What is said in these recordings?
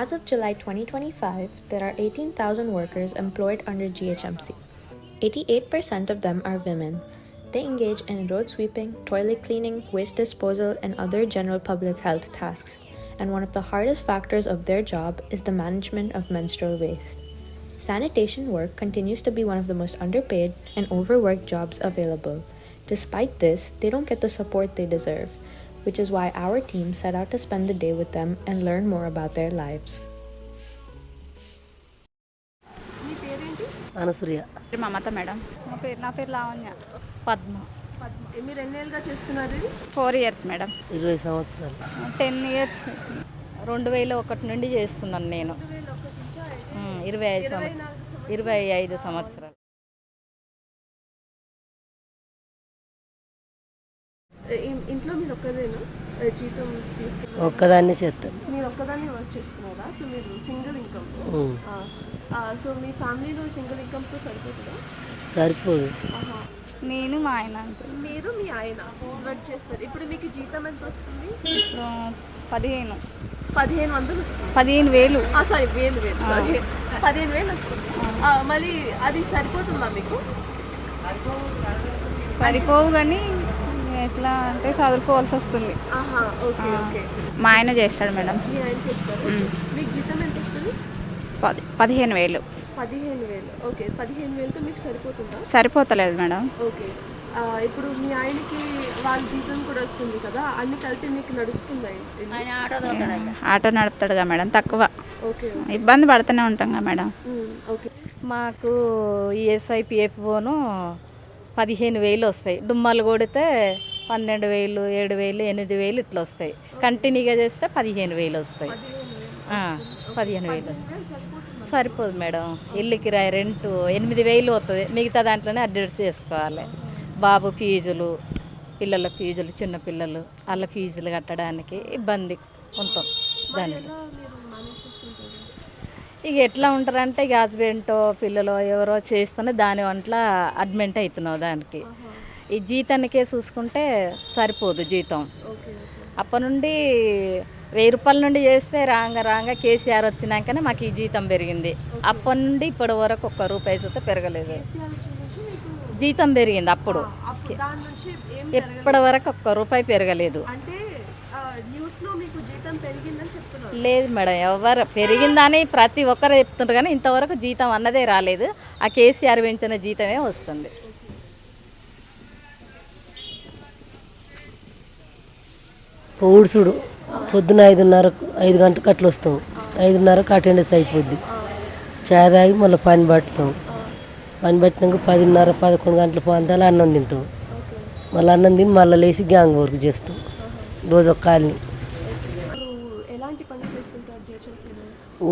As of July 2025, there are 18,000 workers employed under GHMC. 88% of them are women. They engage in road sweeping, toilet cleaning, waste disposal, and other general public health tasks. And one of the hardest factors of their job is the management of menstrual waste. Sanitation work continues to be one of the most underpaid and overworked jobs available. Despite this, they don't get the support they deserve, which is why our team set out to spend the day with them and learn more about their lives. మీ పేరేంటి? అనసూయ. మమత madam. నా పేరు లావణ్య. పద్మ. మీరు ఎన్ని ఏళ్ళుగా చేస్తున్నారు ఇది? 4 years madam. 20 సంవత్సరాలు. 10 years 2001 నుండి చేస్తున్నాను నేను. 25 సంవత్సరాలు. ఇంట్లో మీరు ఒక్కదేనా జీతం తీసుకున్నారు? ఒక్కదాన్ని చేస్తాను. మీరు ఒక్కదాన్ని వర్క్ చేస్తున్నారా? సో మీరు సింగిల్ ఇన్కమ్. సో మీ ఫ్యామిలీలో సింగిల్ ఇన్కమ్తో సరిపోతుందా? సరిపోదు. నేను మా ఆయన అంతే. మీరు మీ ఆయన వర్క్ చేస్తారు. ఇప్పుడు మీకు జీతం ఎంత వస్తుంది? ఇప్పుడు 15,000 వస్తుంది. 15,000. సారీ, వేలు సారీ, 15,000 వస్తుంది. మళ్ళీ అది సరిపోతుందా మీకు? సరిపోవు కానీ ఎట్లా అంటే చదువుకోవాల్సి వస్తుంది. Okay okay. మా ఆయన చేస్తాడు మేడం. మీ ఆయన చేస్తారు. మీకు జీతం ఎంత వస్తుంది? 15,000. 15,000. ఓకే, 15,000తో మీకు సరిపోతుందా? సరిపోతలేదు మేడం. ఓకే. ఇప్పుడు మీ ఆయనకి వాళ్ళ జీతం కూడా వస్తుంది కదా, అన్ని కలిపి మీకు నడుస్తుందా? ఆటో నడుపుతాడుగా మేడం, తక్కువ. ఓకే. ఇబ్బంది పడుతూనే ఉంటాం కదా మేడం. ఓకే. మాకు ఈఎస్ఐ పిఎఫ్ఓను 15,000 వస్తాయి. డుమ్మలు కొడితే 12,000, 7,000, 8,000 ఇట్లా వస్తాయి. కంటిన్యూగా చేస్తే 15,000 వస్తాయి. 15,000 సరిపోదు మేడం. ఇల్లు కిరాయి, రెంటు 8,000 వస్తుంది. మిగతా దాంట్లోనే అడ్జస్ట్ చేసుకోవాలి. బాబు ఫీజులు, పిల్లల ఫీజులు, చిన్న పిల్లలు వాళ్ళ ఫీజులు కట్టడానికి ఇబ్బంది ఉంటాం. దానికి ఇక ఎట్లా ఉంటారంటే ఇక హస్బెండో పిల్లలో ఎవరో చేస్తూనే దాని వంటల అడ్మెంట్ అవుతున్నావు. దానికి ఈ జీతానికే చూసుకుంటే సరిపోదు జీతం. అప్పటి నుండి 1000 రూపాయల నుండి చేస్తే రాగా కేసీఆర్ వచ్చినాకనే మాకు ఈ జీతం పెరిగింది. అప్పటి నుండి ఇప్పటి వరకు ₹1 చూస్తే పెరగలేదు. జీతం పెరిగింది అప్పుడు. ఎప్పటి వరకు ₹1 పెరగలేదు. లేదు మేడం, ఎవరు పెరిగిందని ప్రతి ఒక్కరు చెప్తుంటారు కానీ ఇంతవరకు జీతం అన్నదే రాలేదు. ఆ కేసీఆర్ పెంచిన జీతమే వస్తుంది. ఊడ్చుడు పొద్దున 5 గంటలకు అట్లా వస్తాం. 5:30కు అటెండెన్స్ అయిపోద్ది. చాయ్ తాగి మళ్ళీ పని పట్టుతాం. పని పట్టినాక 10:30, 11 గంటల పొందాలి అన్నం తింటాం. మళ్ళీ అన్నం తిని మళ్ళీ లేచి గ్యాంగ్ వర్క్ చేస్తాం. రోజు ఒక కాలనీ.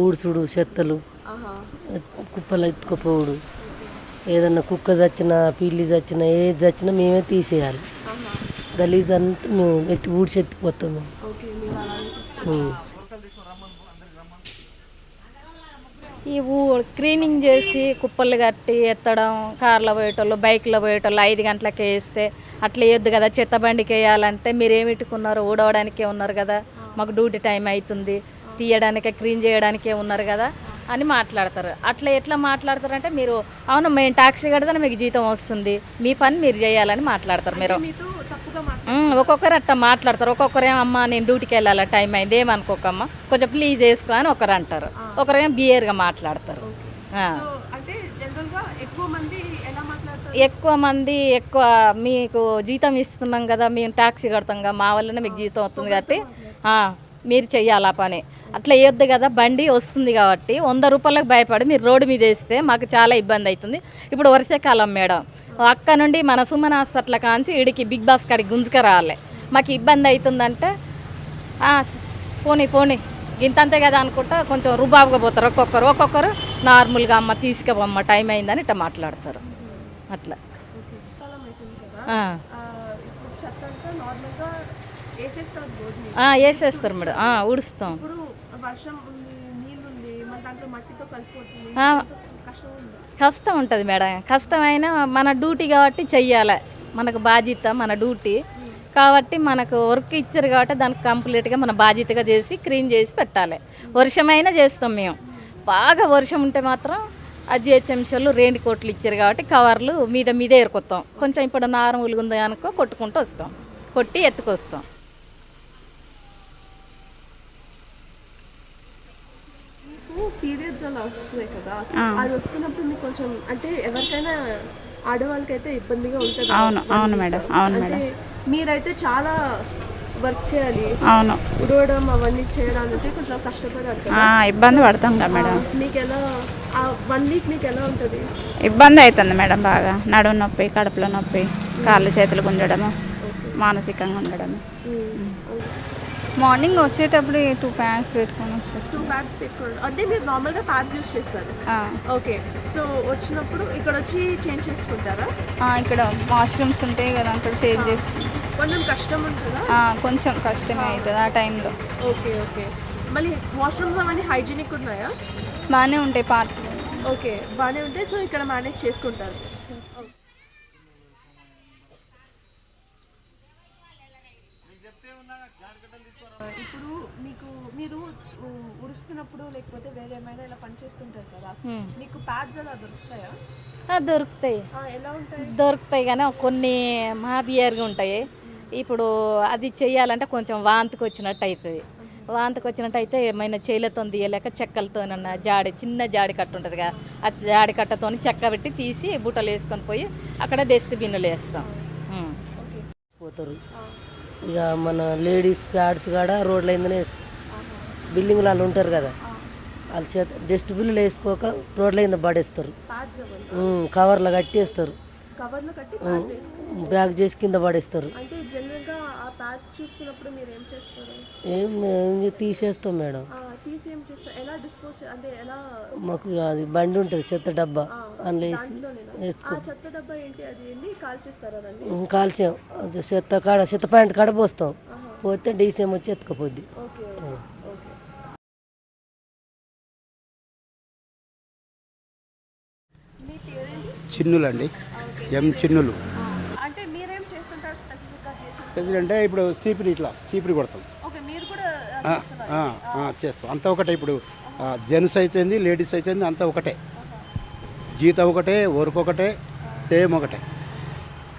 ఊడ్చుడు, చెత్తలు, కుప్పలు ఎత్తుకుపోవుడు, ఏదన్నా కుక్క చచ్చినా, పిల్లి చచ్చినా, ఏది చచ్చినా మేమే తీసేయాలి. గలీజ్ అంతా మేము ఊడ్చి ఎత్తిపోతాం మేము. ఈ క్లీనింగ్ చేసి కుప్పలు కట్టి ఎత్తడం, కార్లో పోయేటోళ్ళు, బైక్లో పోయేటోళ్ళు 5 గంటలకే వేస్తే అట్లా వేయొద్దు కదా. చెత్త బండికి వేయాలంటే మీరు ఏమిట్టుకున్నారు, ఊడవడానికే ఉన్నారు కదా, మాకు డ్యూటీ టైం అవుతుంది, తీయడానికే క్లీన్ చేయడానికే ఉన్నారు కదా అని మాట్లాడతారు. అట్లా ఎట్లా మాట్లాడతారంటే మీరు అవును మేము ట్యాక్సీ కడితేనే మీకు జీతం వస్తుంది, మీ పని మీరు చేయాలని మాట్లాడతారు. మీరు ఒక్కొక్కరు అట్లా మాట్లాడతారు. ఒక్కొక్కరేమో అమ్మ నేను డ్యూటీకి వెళ్ళాలి, టైం అయింది, ఏమనుకోకమ్మ కొంచెం ప్లీజ్ వేసుకో అని ఒకరు అంటారు. ఒకరేమో బియర్గా మాట్లాడతారు. ఎక్కువ మీకు జీతం ఇస్తున్నాం కదా, మేము ట్యాక్సీ కడతాం కదా, మా వల్లనే మీకు జీతం వస్తుంది కాబట్టి మీరు చెయ్యాలి ఆ పని. అట్లా వేయొద్దు కదా, బండి వస్తుంది కాబట్టి 100 రూపాయలకు భయపడి మీరు రోడ్డు మీద వేస్తే మాకు చాలా ఇబ్బంది అవుతుంది. ఇప్పుడు వర్షాకాలం మేడం, అక్క నుండి మన సుమన్ హాస్పిటల్ కాంచి ఇడికి బిగ్ బాస్ కాడికి గుంజుక రావాలి. మాకు ఇబ్బంది అవుతుందంటే పోనీ ఇంతంతే కదా అనుకుంటా కొంచెం రుబాబుగా పోతారు. ఒక్కొక్కరు నార్మల్గా అమ్మ తీసుకుపోమ్మ టైం అయిందని ఇట్లా మాట్లాడతారు. అట్లా వేసేస్తారు మేడం, ఊడుస్తాం. కష్టం ఉంటుంది మేడం. కష్టమైనా మన డ్యూటీ కాబట్టి చెయ్యాలి. మనకు బాధ్యత, మన డ్యూటీ కాబట్టి మనకు వర్క్ ఇచ్చారు కాబట్టి దానికి కంప్లీట్గా మన బాధ్యతగా చేసి క్లీన్ చేసి పెట్టాలి. వర్షమైనా చేస్తాం మేము. బాగా వర్షం ఉంటే మాత్రం ఆ జిహెచ్ఎంసీలు రెయిన్ కోట్లు ఇచ్చారు కాబట్టి కవర్లు మీదే ఏరుకొస్తాం. కొంచెం ఇప్పుడు నార్మల్గా ఉంది అనుకో కొట్టుకుంటూ వస్తాం, కొట్టి ఎత్తుకొస్తాం. మీకు పీరియడ్స్ అలా వస్తున్నాయి కదా, అది వస్తున్నప్పుడు మీకు కొంచెం అంటే ఎవరికైనా ఆడవాళ్ళకైతే ఇబ్బందిగా ఉంటుంది. అవును మేడం. అంటే మీరైతే చాలా వర్క్ చేయాలి, అవును, ఉడవడం అవన్నీ చేయడానికి కొంచెం కష్టపడాలి కదా. ఇబ్బంది పడతాం కదా మేడం. మీకు ఎలా 1 వీక్ మీకు ఎలా ఉంటుంది? ఇబ్బంది అవుతుంది మేడం. బాగా నడుము నొప్పి, కడుపులో నొప్పి, కాళ్ళు చేతులు గుంజడము, మానసికంగా ఉండడము. మార్నింగ్ వచ్చేటప్పుడు 2 ప్యాడ్స్ పెట్టుకొని వచ్చేస్తాం. 2 ప్యాడ్స్ పెట్టుకోండి. అంటే మీరు నార్మల్గా ప్యాడ్స్ యూస్ చేస్తారు? ఓకే. సో వచ్చినప్పుడు ఇక్కడ వచ్చి చేంజ్ చేసుకుంటారా? ఇక్కడ వాష్రూమ్స్ ఉంటాయి కదా, అక్కడ చేంజ్ చేసుకుంటాం. కొంచెం కష్టం ఉంటుందా? కొంచెం కష్టమే అవుతుంది ఆ టైంలో. Okay okay. మళ్ళీ వాష్రూమ్స్ అవన్నీ హైజీనిక్ ఉన్నాయా? బాగానే ఉంటాయి పార్క్. ఓకే, బాగానే ఉంటాయి. సో ఇక్కడ మేనేజ్ చేసుకుంటారు. ఇప్పుడు మీరు ఉడుస్తున్నప్పుడు లేకపోతే వేరే ఏమైనా ఇలా పని చేస్తుంటారు కదా, మీకు ప్యాడ్స్ అలా దొరుకుతాయా? దొరుకుతాయి. ఎలా ఉంటాయి? దొరుకుతాయి కానీ కొన్ని మాబియర్గా ఉంటాయి. ఇప్పుడు అది చెయ్యాలంటే కొంచెం వాంతికి వచ్చినట్టు అవుతుంది. వాంతికి వచ్చినట్టు అయితే ఏమైనా చేయలతో తీయలేక చెక్కలతో చిన్న జాడి కట్ట ఉంటుంది కదా, ఆ జాడి కట్టతో చెక్క పెట్టి తీసి బుట్టలు వేసుకొని పోయి అక్కడ డస్ట్బిన్లు వేస్తాం. పోతారు. ఇక మన లేడీస్ ప్యాడ్స్ కూడా రోడ్ల కిందనే వేస్తారు. బిల్డింగ్లు వాళ్ళు ఉంటారు కదా, వాళ్ళ చేత డస్ట్బిన్లు వేసుకోక రోడ్ల కింద పడేస్తారు. కవర్లు కట్టేస్తారు, కవర్లు కట్టి బ్యాగ్ చేసి కింద పడేస్తారు. అంటే జనరల్గా ఆ ప్యాడ్స్ చూస్తున్నప్పుడు మీరు ఏం చేస్తారు? ఏం తీసేస్తాం మేడం. తీసి ఏం చేస్తారు? ఎలా డిస్పోజ్ అంటే ఎలా? మాకు అది బండి ఉంటుంది, చెత్త డబ్బా, అందులో వేసి ఆ చెత్త డబ్బా ఏంటి, అది ఏంటి కాల్చేస్తారా దాన్ని? కాల్చాం. చెత్త ప్యాంట్ కాడ పోస్తాం, పోతే డీసీఎం వచ్చి ఎత్తుకపోద్ది. Okay okay. మీ పేరేంటి? చిన్నులండి, ఎం చిన్నులు. అంటే మీరేం చేస్తుంటారు స్పెసిఫిక్గా? అంటే ఇప్పుడు చీపిరి కొడతాం. ఓకే, మీరు కూడా చేస్తాం. అంతా ఒకటే. ఇప్పుడు జెంట్స్ అయితేంది, లేడీస్ అయితేంది, అంతా ఒకటే. జీతం ఒకటే, వర్క్ ఒకటే, సేమ్ ఒకటే.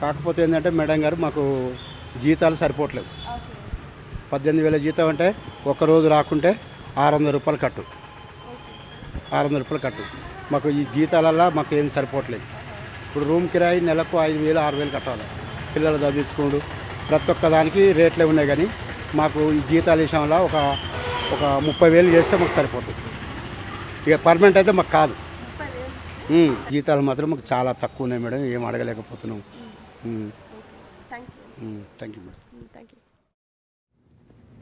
కాకపోతే ఏంటంటే మేడం గారు మాకు జీతాలు సరిపోవట్లేదు. 18,000 జీతం అంటే ఒక్కరోజు రాకుంటే 600 రూపాయలు కట్టు. 600 రూపాయలు కట్టు. మాకు ఈ జీతాలల్లో మాకు ఏం సరిపోవట్లేదు. ఇప్పుడు రూమ్ కిరాయి నెలకు 5,000 6,000 కట్టాలి. పిల్లలు చదివించుకోండు, ప్రతి ఒక్క దానికి రేట్లే ఉన్నాయి. కానీ మాకు ఈ జీతాల విషయంలో ఒక 30,000 చేస్తే మాకు సరిపోతుంది. ఇక పర్మనెంట్ అయితే మాకు కాదు. జీతాలు మాత్రం మాకు చాలా తక్కువ ఉన్నాయి మేడం. ఏం అడగలేకపోతున్నాం. Thank you madam.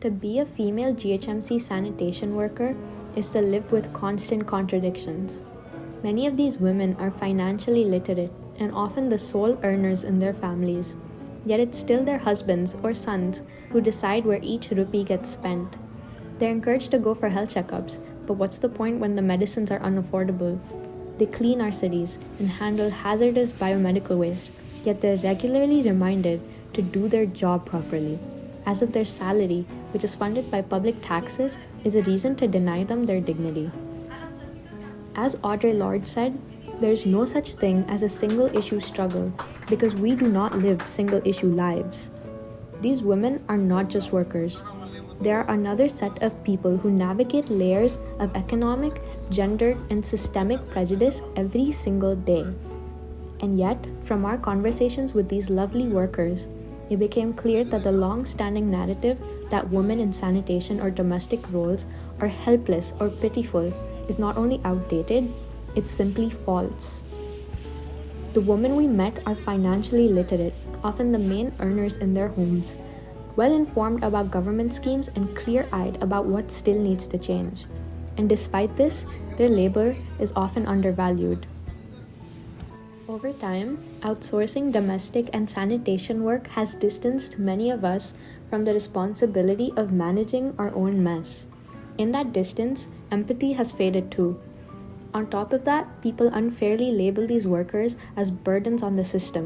To be a female GHMC sanitation worker is to live with constant contradictions. Many of these women are financially literate and often the sole earners in their families. Yet it's still their husbands or sons who decide where each rupee gets spent. They're encouraged to go for health checkups, but what's the point when the medicines are unaffordable? They clean our cities and handle hazardous biomedical waste, yet they're regularly reminded to do their job properly, as if their salary, which is funded by public taxes, is a reason to deny them their dignity. As Audre Lorde said, there's no such thing as a single issue struggle because we do not live single issue lives. These women are not just workers. They are another set of people who navigate layers of economic, gendered, and systemic prejudice every single day. And yet, from our conversations with these lovely workers, it became clear that the long-standing narrative that women in sanitation or domestic roles are helpless or pitiful is not only outdated, it's simply false. The women we met are financially literate, often the main earners in their homes, well-informed about government schemes and clear-eyed about what still needs to change. And despite this, their labor is often undervalued. Over time, outsourcing domestic and sanitation work has distanced many of us from the responsibility of managing our own mess. In that distance, empathy has faded too. On top of that, people unfairly label these workers as burdens on the system,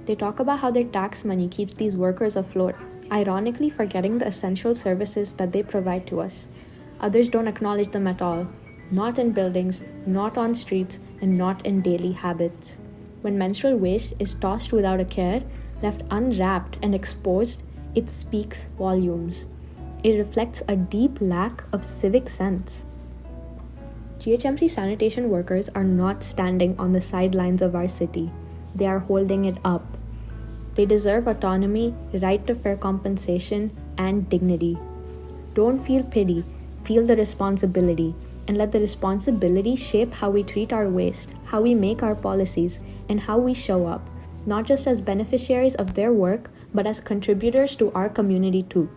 They talk about how their tax money keeps these workers afloat, ironically forgetting the essential services that they provide to us. Others don't acknowledge them at all, not in buildings, not on streets, and not in daily habits. When menstrual waste is tossed without a care, left unwrapped and exposed, it speaks volumes. It reflects a deep lack of civic sense. GHMC sanitation workers are not standing on the sidelines of our city. They are holding it up. They deserve autonomy, right to fair compensation, and dignity. Don't feel pity, feel the responsibility, and let the responsibility shape how we treat our waste, how we make our policies, and how we show up, not just as beneficiaries of their work, but as contributors to our community too.